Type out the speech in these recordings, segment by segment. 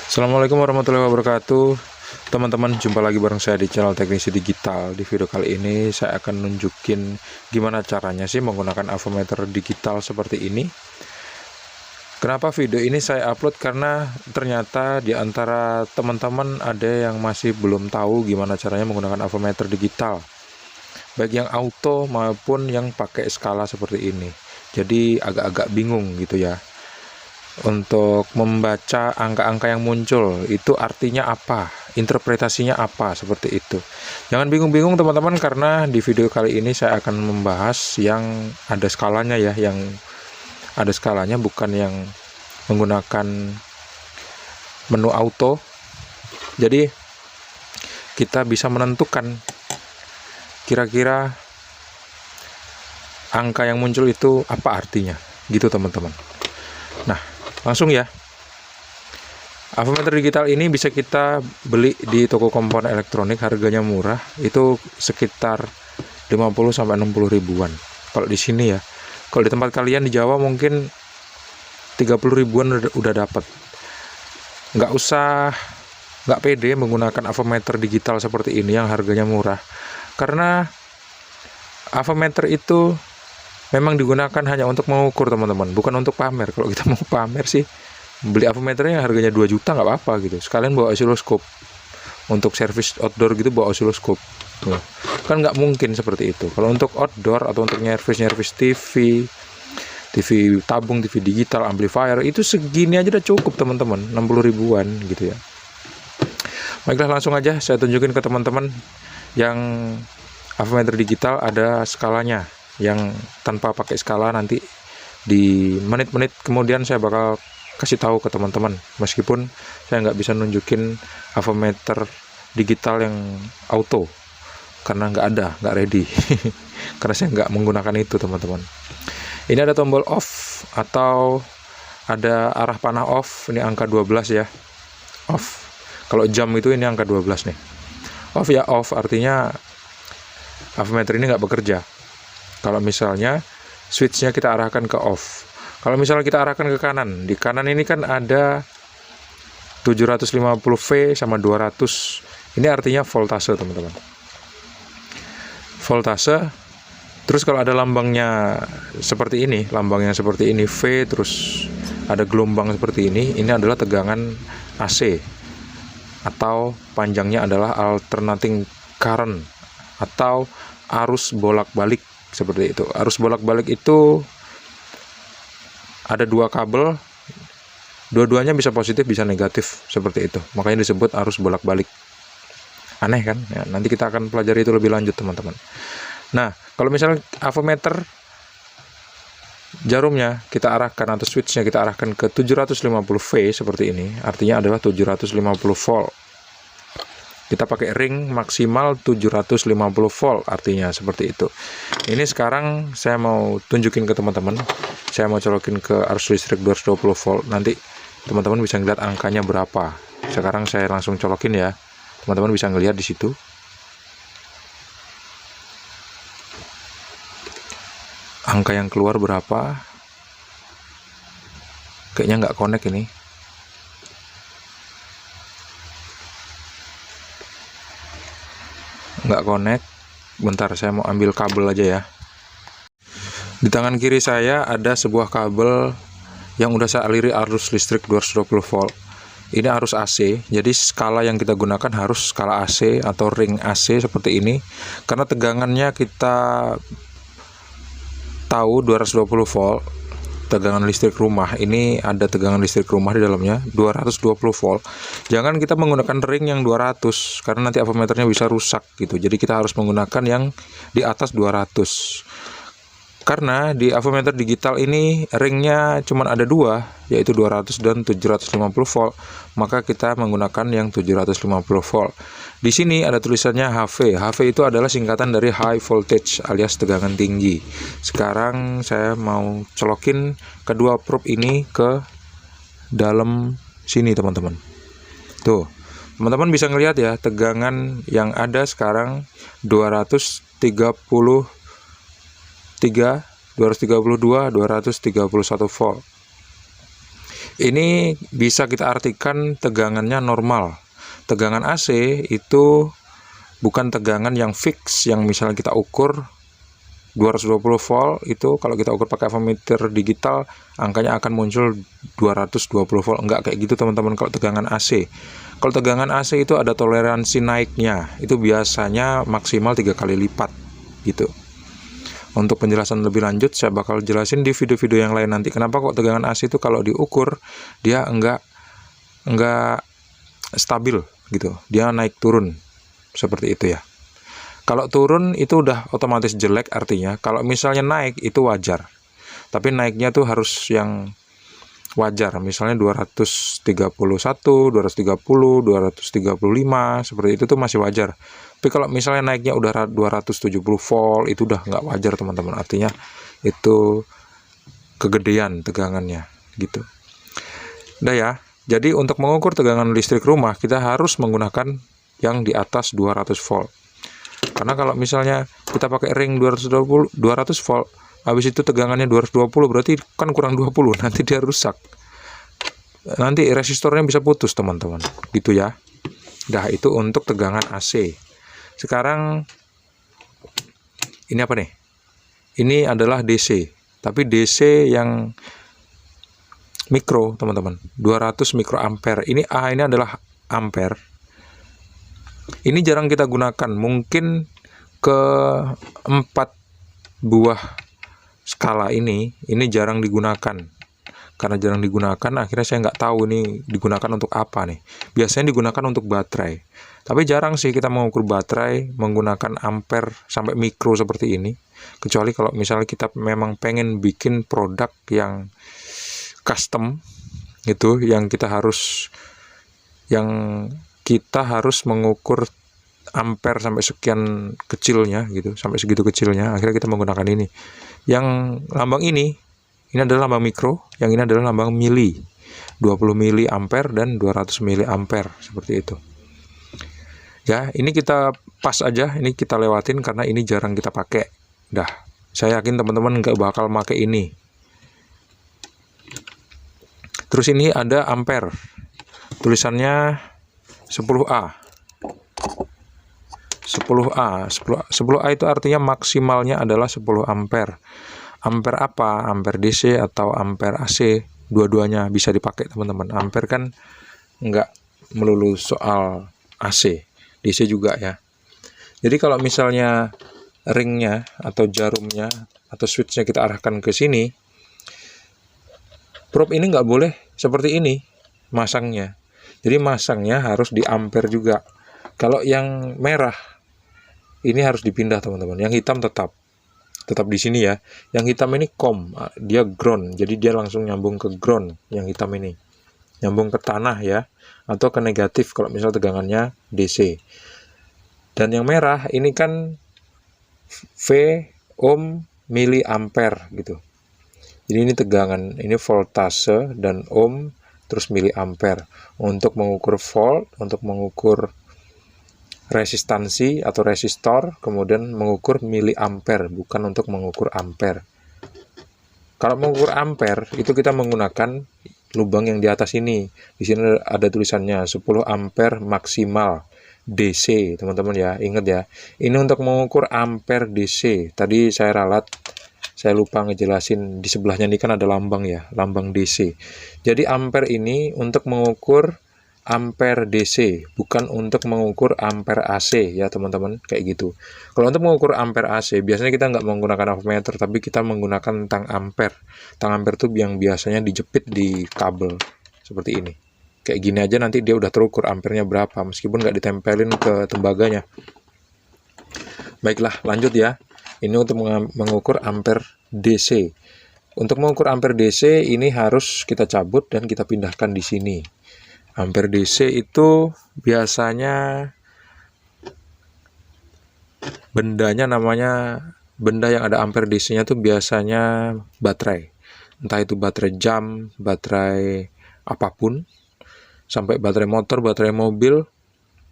Assalamualaikum warahmatullahi wabarakatuh. Teman-teman, jumpa lagi bareng saya di channel Teknisi Digital. Di video kali ini saya akan nunjukin gimana caranya sih menggunakan avometer digital seperti ini. Kenapa video ini saya upload? Karena ternyata di antara teman-teman ada yang masih belum tahu gimana caranya menggunakan avometer digital, baik yang auto maupun yang pakai skala seperti ini. Jadi agak-agak bingung gitu ya untuk membaca angka-angka yang muncul, itu artinya apa, interpretasinya apa, seperti itu. Jangan bingung-bingung teman-teman, karena di video kali ini saya akan membahas yang ada skalanya ya, yang ada skalanya, bukan yang menggunakan menu auto. Jadi kita bisa menentukan kira-kira angka yang muncul itu apa artinya, gitu teman-teman. Nah, langsung ya. Avometer digital ini bisa kita beli di toko komponen elektronik, harganya murah, itu sekitar 50-60 ribuan. Kalau di sini ya. Kalau di tempat kalian di Jawa mungkin 30 ribuan udah dapat. Nggak pede menggunakan avometer digital seperti ini yang harganya murah. Karena avometer itu memang digunakan hanya untuk mengukur teman-teman, bukan untuk pamer. Kalau kita mau pamer sih, beli avometernya yang harganya 2 juta nggak apa-apa gitu. Sekalian bawa osiloskop. Untuk servis outdoor gitu bawa osiloskop. Kan nggak mungkin seperti itu. Kalau untuk outdoor atau untuk nyervis TV tabung, TV digital, amplifier, itu segini aja udah cukup teman-teman, 60 ribuan gitu ya. Baiklah, langsung aja saya tunjukin ke teman-teman yang avometer digital ada skalanya. Yang tanpa pakai skala, nanti di menit-menit kemudian saya bakal kasih tahu ke teman-teman, meskipun saya nggak bisa nunjukin avometer digital yang auto karena nggak ready karena saya nggak menggunakan itu teman-teman. Ini ada tombol off atau ada arah panah off, ini angka 12 ya, off. Kalau jam itu ini angka 12 nih, off ya. Off artinya avometer ini nggak bekerja. Kalau misalnya switchnya kita arahkan ke off. Kalau misalnya kita arahkan ke kanan, di kanan ini kan ada 750V sama 200. Ini artinya voltase teman-teman. Voltase. Terus kalau ada lambangnya seperti ini, V, terus ada gelombang seperti ini adalah tegangan AC, atau panjangnya adalah alternating current atau arus bolak-balik. Seperti itu. Arus bolak-balik itu ada dua kabel, dua-duanya bisa positif bisa negatif, seperti itu. Makanya disebut arus bolak-balik. Aneh kan ya, nanti kita akan pelajari itu lebih lanjut teman-teman. Nah, kalau misalnya avometer jarumnya kita arahkan atau switchnya kita arahkan ke 750V seperti ini, artinya adalah 750 volt. Kita pakai ring maksimal 750 volt, artinya seperti itu. Ini sekarang saya mau tunjukin ke teman-teman. Saya mau colokin ke arus listrik 220 volt. Nanti teman-teman bisa ngeliat angkanya berapa. Sekarang saya langsung colokin ya. Teman-teman bisa ngeliat di situ. Angka yang keluar berapa? Kayaknya nggak connect ini. Nggak connect. Bentar, saya mau ambil kabel aja ya. Di tangan kiri saya ada sebuah kabel yang udah saya aliri arus listrik 220 volt. Ini arus AC, jadi skala yang kita gunakan harus skala AC atau ring AC seperti ini. Karena tegangannya kita tahu 220 volt. Tegangan listrik rumah, ini ada tegangan listrik rumah di dalamnya 220 volt. Jangan kita menggunakan ring yang 200 karena nanti avometernya bisa rusak gitu. Jadi kita harus menggunakan yang di atas 200. Karena di avometer digital ini ringnya cuma ada dua, yaitu 200 dan 750 volt. Maka kita menggunakan yang 750 volt. Di sini ada tulisannya HV. HV itu adalah singkatan dari high voltage alias tegangan tinggi. Sekarang saya mau colokin kedua probe ini ke dalam sini teman-teman. Tuh, teman-teman bisa ngelihat ya, tegangan yang ada sekarang 232, 231 volt. Ini bisa kita artikan tegangannya normal. Tegangan AC itu bukan tegangan yang fix, yang misalnya kita ukur 220 volt, itu kalau kita ukur pakai avometer digital angkanya akan muncul 220 volt. Enggak kayak gitu teman-teman kalau tegangan AC. Kalau tegangan AC itu ada toleransi naiknya, itu biasanya maksimal 3 kali lipat gitu. Untuk penjelasan lebih lanjut saya bakal jelasin di video-video yang lain nanti kenapa kok tegangan AC itu kalau diukur dia enggak stabil gitu, dia naik turun seperti itu ya. Kalau turun itu udah otomatis jelek, artinya kalau misalnya naik itu wajar, tapi naiknya tuh harus yang wajar, misalnya 231, 230, 235 seperti itu tuh masih wajar. Tapi kalau misalnya naiknya udah 270 volt itu udah nggak wajar teman-teman, artinya itu kegedean tegangannya gitu. Udah ya, jadi untuk mengukur tegangan listrik rumah kita harus menggunakan yang di atas 200 volt. Karena kalau misalnya kita pakai ring 200 volt, habis itu tegangannya 220, berarti kan kurang 20, nanti dia rusak. Nanti resistornya bisa putus teman-teman, gitu ya. Dah, itu untuk tegangan AC. Sekarang ini apa nih? Ini adalah DC, tapi DC yang mikro teman-teman, 200 mikroampere. Ini ini adalah ampere. Ini jarang kita gunakan, mungkin ke 4 buah skala ini jarang digunakan. Karena jarang digunakan, akhirnya saya nggak tahu ini digunakan untuk apa nih. Biasanya digunakan untuk baterai. Tapi jarang sih kita mengukur baterai menggunakan ampere sampai mikro seperti ini. Kecuali kalau misalnya kita memang pengen bikin produk yang custom, gitu, yang kita harus mengukur ampere sampai sekian kecilnya gitu, sampai segitu kecilnya, akhirnya kita menggunakan ini. Yang lambang ini adalah lambang mikro, yang ini adalah lambang mili, 20 mili ampere dan 200 mili ampere seperti itu. Ya, ini kita pas aja, ini kita lewatin karena ini jarang kita pakai. Dah, saya yakin teman-teman nggak bakal pakai ini. Terus ini ada ampere, tulisannya 10A. 10A itu artinya maksimalnya adalah 10 ampere. Ampere apa? Ampere DC atau ampere AC, dua-duanya bisa dipakai teman-teman. Ampere kan nggak melulu soal AC, DC juga ya. Jadi kalau misalnya ringnya atau jarumnya atau switchnya kita arahkan ke sini, probe ini nggak boleh seperti ini masangnya. Jadi masangnya harus di ampere juga. Kalau yang merah ini harus dipindah teman-teman. Yang hitam tetap di sini ya. Yang hitam ini dia ground. Jadi dia langsung nyambung ke ground. Yang hitam ini nyambung ke tanah ya, atau ke negatif kalau misal tegangannya DC. Dan yang merah ini kan V, ohm, miliampere gitu. Jadi ini tegangan, ini voltase dan ohm terus miliampere. Untuk mengukur volt, untuk mengukur resistansi atau resistor, kemudian mengukur miliampere, bukan untuk mengukur ampere. Kalau mengukur ampere itu kita menggunakan lubang yang di atas ini. Di sini ada tulisannya 10 ampere maksimal DC, teman-teman ya. Ingat ya. Ini untuk mengukur ampere DC. Tadi saya ralat, saya lupa ngejelasin, di sebelahnya ini kan ada lambang ya, lambang DC. Jadi ampere ini untuk mengukur ampere DC, bukan untuk mengukur ampere AC ya teman-teman, kayak gitu. Kalau untuk mengukur ampere AC, biasanya kita nggak menggunakan avometer, tapi kita menggunakan tang ampere. Tang ampere itu yang biasanya dijepit di kabel, seperti ini. Kayak gini aja nanti dia udah terukur ampernya berapa, meskipun nggak ditempelin ke tembaganya. Baiklah, lanjut ya. Ini untuk mengukur ampere DC. Untuk mengukur ampere DC, ini harus kita cabut dan kita pindahkan di sini. Ampere DC itu biasanya benda yang ada ampere DC-nya tuh biasanya baterai. Entah itu baterai jam, baterai apapun, sampai baterai motor, baterai mobil,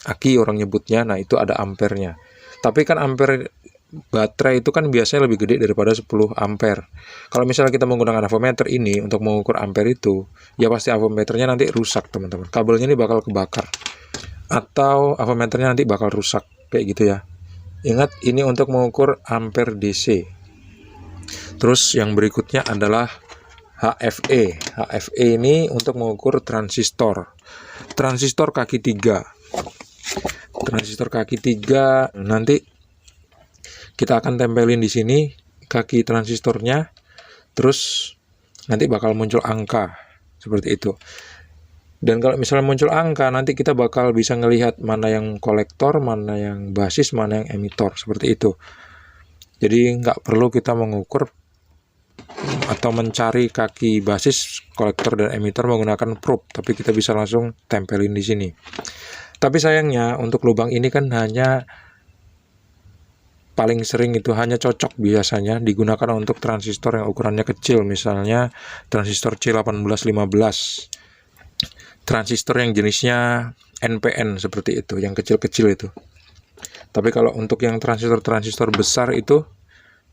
aki orang nyebutnya, nah itu ada ampernya. Tapi kan ampere baterai itu kan biasanya lebih gede daripada 10 ampere. Kalau misalnya kita menggunakan avometer ini untuk mengukur ampere itu, ya pasti avometernya nanti rusak teman-teman. Kabelnya ini bakal kebakar atau avometernya nanti bakal rusak kayak gitu ya. Ingat, ini untuk mengukur ampere DC. Terus yang berikutnya adalah HFE. HFE ini untuk mengukur transistor. Transistor kaki 3. Transistor kaki 3 nanti kita akan tempelin di sini kaki transistornya, terus nanti bakal muncul angka seperti itu. Dan kalau misalnya muncul angka, nanti kita bakal bisa ngelihat mana yang kolektor, mana yang basis, mana yang emitor, seperti itu. Jadi nggak perlu kita mengukur atau mencari kaki basis, kolektor, dan emitor menggunakan probe, tapi kita bisa langsung tempelin di sini. Tapi sayangnya untuk lubang ini kan hanya paling sering itu hanya cocok biasanya digunakan untuk transistor yang ukurannya kecil, misalnya transistor C1815, transistor yang jenisnya NPN seperti itu, yang kecil-kecil itu. Tapi kalau untuk yang transistor-transistor besar itu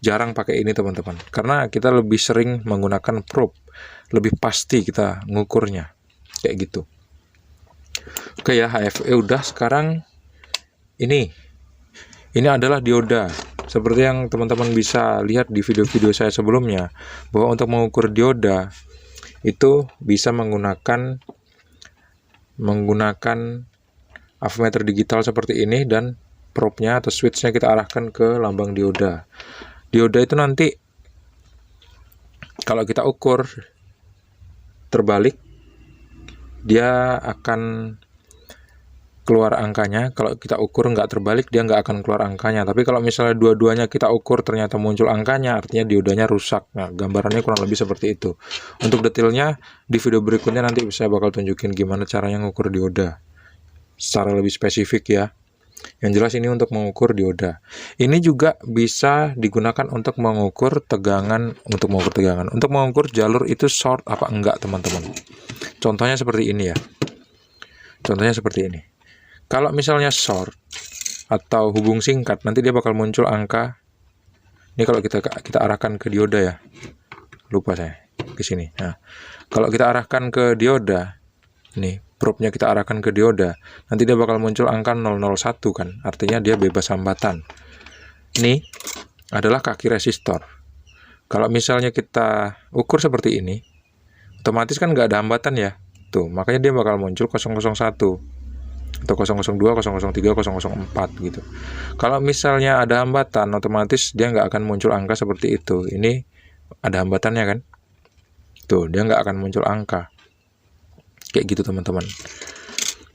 jarang pakai ini teman-teman, karena kita lebih sering menggunakan probe, lebih pasti kita ngukurnya kayak gitu. Oke ya, HFE udah. Sekarang ini adalah dioda. Seperti yang teman-teman bisa lihat di video-video saya sebelumnya, bahwa untuk mengukur dioda itu bisa menggunakan avometer digital seperti ini, dan probe-nya atau switch-nya kita arahkan ke lambang dioda. Dioda itu nanti kalau kita ukur terbalik, dia akan keluar angkanya. Kalau kita ukur nggak terbalik, dia nggak akan keluar angkanya. Tapi kalau misalnya dua-duanya kita ukur ternyata muncul angkanya, artinya diodanya rusak. Nah, gambarannya kurang lebih seperti itu. Untuk detailnya di video berikutnya nanti saya bakal tunjukin gimana caranya mengukur dioda secara lebih spesifik ya. Yang jelas ini untuk mengukur dioda. Ini juga bisa digunakan untuk mengukur tegangan, untuk mengukur jalur itu short apa enggak teman-teman. Contohnya seperti ini ya. Contohnya seperti ini. Kalau misalnya short atau hubung singkat, nanti dia bakal muncul angka. Ini kalau kita arahkan ke dioda ya. Lupa saya ke sini. Nah, kalau kita arahkan ke dioda, nih probe-nya kita arahkan ke dioda, nanti dia bakal muncul angka 001 kan. Artinya dia bebas hambatan. Ini adalah kaki resistor. Kalau misalnya kita ukur seperti ini, otomatis kan nggak ada hambatan ya. Tuh, makanya dia bakal muncul 001. Atau 002, 003, 004 gitu. Kalau misalnya ada hambatan, otomatis dia nggak akan muncul angka seperti itu. Ini ada hambatannya kan. Tuh, dia nggak akan muncul angka. Kayak gitu teman-teman.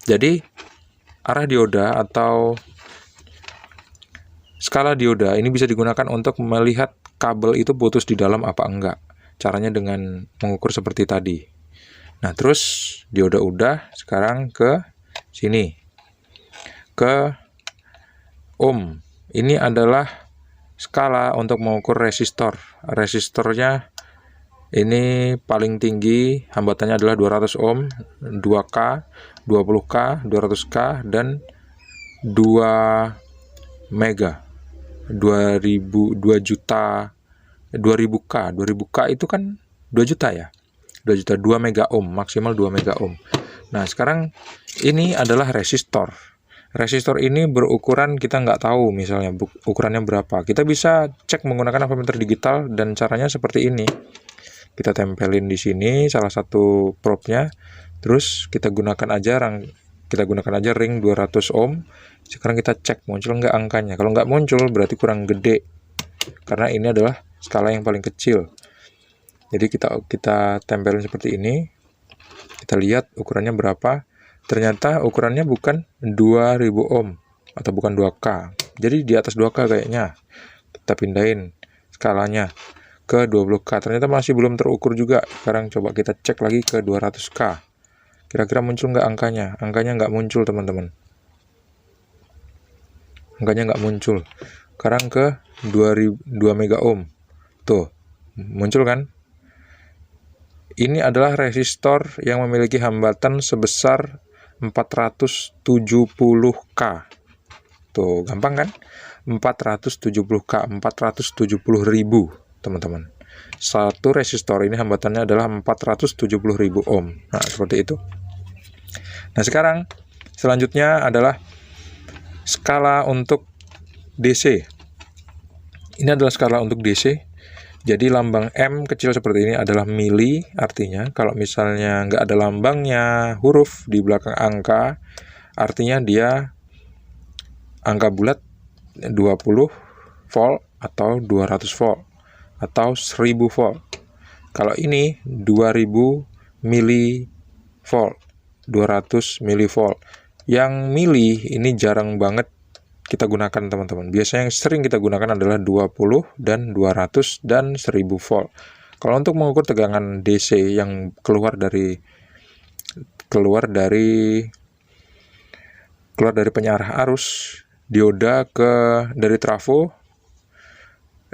Jadi, arah dioda atau skala dioda ini bisa digunakan untuk melihat kabel itu putus di dalam apa enggak. Caranya dengan mengukur seperti tadi. Nah, terus dioda udah, sekarang ke sini. Ke ohm. Ini adalah skala untuk mengukur resistor. Resistornya ini paling tinggi hambatannya adalah 200 ohm, 2K, 20K, 200K, dan 2 mega. 2000K. 2000K itu kan 2 juta ya. 2 juta, 2 mega ohm, maksimal 2 mega ohm. Nah, sekarang ini adalah resistor. Resistor ini berukuran kita nggak tahu misalnya ukurannya berapa. Kita bisa cek menggunakan avometer digital, dan caranya seperti ini. Kita tempelin di sini salah satu probe-nya, terus kita gunakan aja ring 200 ohm. Sekarang kita cek muncul nggak angkanya. Kalau nggak muncul berarti kurang gede, karena ini adalah skala yang paling kecil. Jadi kita tempelin seperti ini. Kita lihat ukurannya berapa. Ternyata ukurannya bukan 2000 ohm atau bukan 2K. Jadi di atas 2K kayaknya. Kita pindahin skalanya ke 20K. Ternyata masih belum terukur juga. Sekarang coba kita cek lagi ke 200K. Kira-kira muncul nggak angkanya? Angkanya nggak muncul teman-teman. Angkanya nggak muncul. Sekarang ke 2 mega ohm. Tuh, muncul kan? Ini adalah resistor yang memiliki hambatan sebesar 470K. Tuh, gampang kan? 470K, 470.000, teman-teman. Satu resistor ini hambatannya adalah 470.000 ohm. Nah, seperti itu. Nah, sekarang selanjutnya adalah skala untuk DC. Ini adalah skala untuk DC. Jadi lambang M kecil seperti ini adalah mili, artinya kalau misalnya nggak ada lambangnya huruf di belakang angka, artinya dia angka bulat 20 volt atau 200 volt atau 1000 volt. Kalau ini 2000 milivolt, 200 milivolt. Yang mili ini jarang banget kita gunakan, teman-teman. Biasanya yang sering kita gunakan adalah 20 dan 200 dan 1000 volt. Kalau untuk mengukur tegangan DC yang keluar dari penyarah arus dioda dari trafo,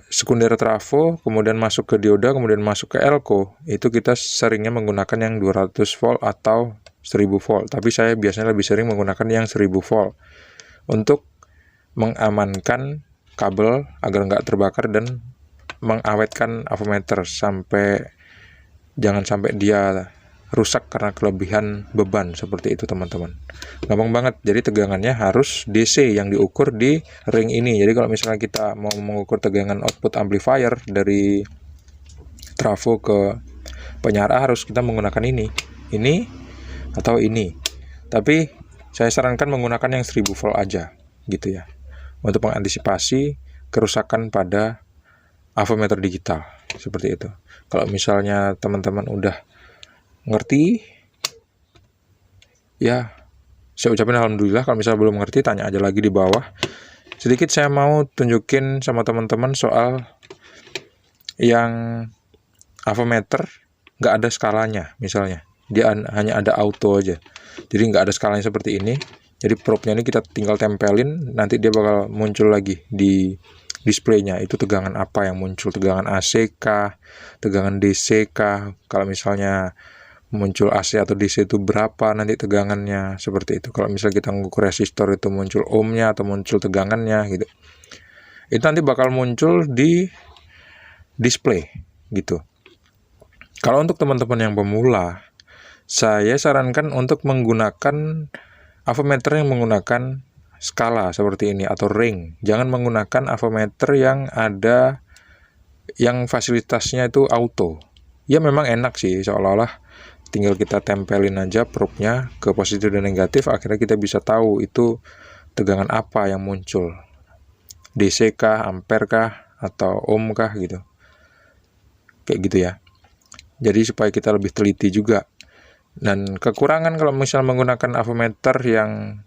sekunder trafo, kemudian masuk ke dioda, kemudian masuk ke elko, itu kita seringnya menggunakan yang 200 volt atau 1000 volt. Tapi saya biasanya lebih sering menggunakan yang 1000 volt untuk mengamankan kabel agar nggak terbakar dan mengawetkan avometer jangan sampai dia rusak karena kelebihan beban, seperti itu, teman-teman. Gampang banget. Jadi tegangannya harus DC yang diukur di ring ini. Jadi kalau misalnya kita mau mengukur tegangan output amplifier dari trafo ke penyarah, harus kita menggunakan ini atau ini. Tapi saya sarankan menggunakan yang 1000 volt aja, gitu ya, untuk mengantisipasi kerusakan pada avometer digital, seperti itu. Kalau misalnya teman-teman udah ngerti, ya saya ucapin alhamdulillah. Kalau misalnya belum ngerti, tanya aja lagi di bawah. Sedikit saya mau tunjukin sama teman-teman soal yang avometer nggak ada skalanya. Misalnya dia hanya ada auto aja, jadi nggak ada skalanya seperti ini. Jadi probe-nya ini kita tinggal tempelin, nanti dia bakal muncul lagi di displaynya. Itu tegangan apa yang muncul, tegangan AC kah, tegangan DC kah. Kalau misalnya muncul AC atau DC itu berapa nanti tegangannya, seperti itu. Kalau misalnya kita ngukur resistor itu muncul ohmnya atau muncul tegangannya gitu, itu nanti bakal muncul di display gitu. Kalau untuk teman-teman yang pemula, saya sarankan untuk menggunakan avometer yang menggunakan skala seperti ini atau ring. Jangan menggunakan avometer yang fasilitasnya itu auto. Ya memang enak sih, seolah-olah tinggal kita tempelin aja probe-nya ke positif dan negatif, akhirnya kita bisa tahu itu tegangan apa yang muncul, DC kah, ampere kah, atau ohm kah gitu. Kayak gitu ya. Jadi supaya kita lebih teliti juga. Dan kekurangan kalau misalnya menggunakan avometer yang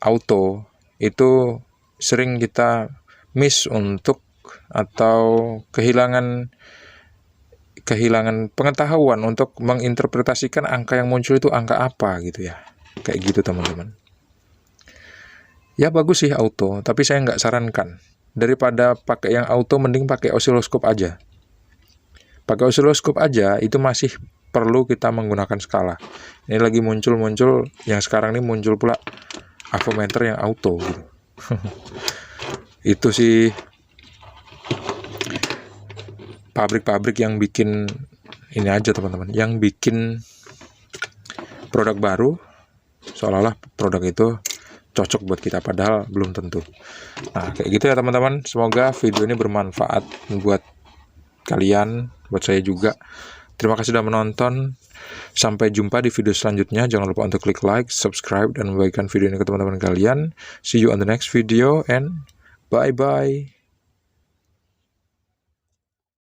auto, itu sering kita miss atau kehilangan pengetahuan untuk menginterpretasikan angka yang muncul itu angka apa gitu ya. Kayak gitu, teman-teman. Ya bagus sih auto, tapi saya nggak sarankan. Daripada pakai yang auto, mending pakai osiloskop aja. Pakai osiloskop aja itu masih perlu kita menggunakan skala. Ini lagi muncul yang sekarang ini muncul pula avometer yang auto gitu. Itu sih pabrik-pabrik yang bikin ini aja, teman-teman, yang bikin produk baru seolah-olah produk itu cocok buat kita, padahal belum tentu. Nah, kayak gitu ya, teman-teman. Semoga video ini bermanfaat buat kalian, buat saya juga. Terima kasih sudah menonton. Sampai jumpa di video selanjutnya. Jangan lupa untuk klik like, subscribe, dan membagikan video ini ke teman-teman kalian. See you on the next video and bye-bye.